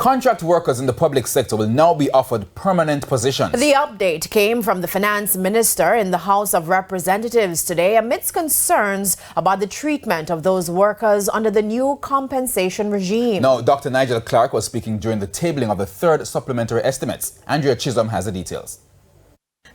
Contract workers in the public sector will now be offered permanent positions. The update came from the finance minister in the House of Representatives today amidst concerns about the treatment of those workers under the new compensation regime. Now, Dr. Nigel Clark was speaking during the tabling of the third supplementary estimates. Andrea Chisholm has the details.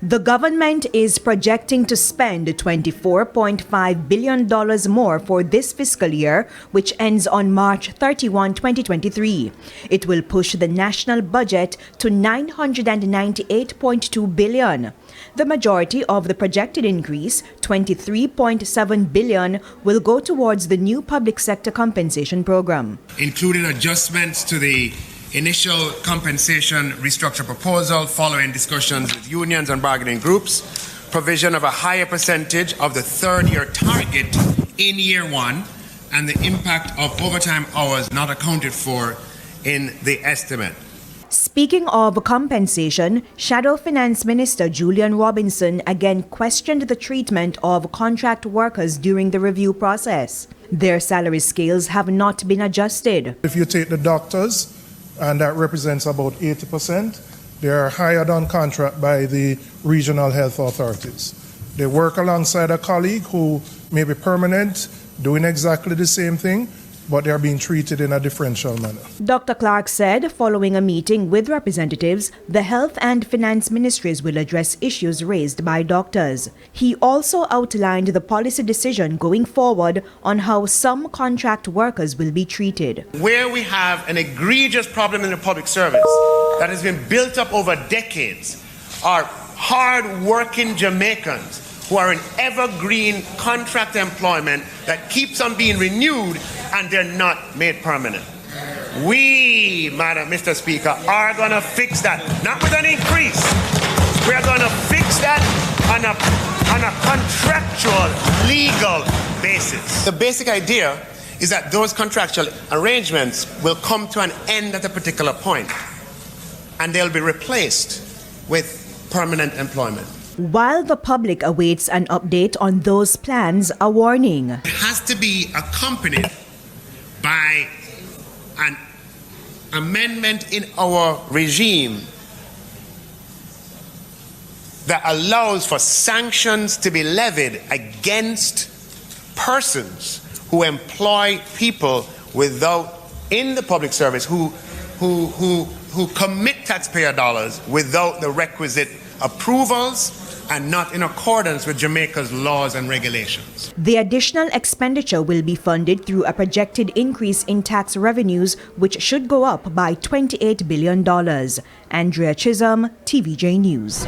The government is projecting to spend $24.5 billion more for this fiscal year, which ends on March 31, 2023. It will push the national budget to $998.2 billion. The majority of the projected increase, $23.7 billion, will go towards the new public sector compensation program, including adjustments to the initial compensation restructure proposal following discussions with unions and bargaining groups, provision of a higher percentage of the third-year target in year one, and the impact of overtime hours not accounted for in the estimate. Speaking of compensation, Shadow Finance Minister Julian Robinson again questioned the treatment of contract workers during the review process. Their salary scales have not been adjusted. If you take the doctors, and that represents about 80%, they are hired on contract by the regional health authorities. They work alongside a colleague who may be permanent, doing exactly the same thing, but they are being treated in a differential manner. Dr. Clark said following a meeting with representatives, the health and finance ministries will address issues raised by doctors. He also outlined the policy decision going forward on how some contract workers will be treated. Where we have an egregious problem in the public service that has been built up over decades are hard-working Jamaicans who are in evergreen contract employment that keeps on being renewed and they're not made permanent. We, Mr. Speaker, are going to fix that, not with an increase. We're going to fix that on a contractual, legal basis. The basic idea is that those contractual arrangements will come to an end at a particular point, and they'll be replaced with permanent employment. While the public awaits an update on those plans, a warning. It has to be accompanied by an amendment in our regime that allows for sanctions to be levied against persons who employ people in the public service who commit taxpayer dollars without the requisite approvals and not in accordance with Jamaica's laws and regulations. The additional expenditure will be funded through a projected increase in tax revenues, which should go up by $28 billion. Andrea Chisholm, TVJ News.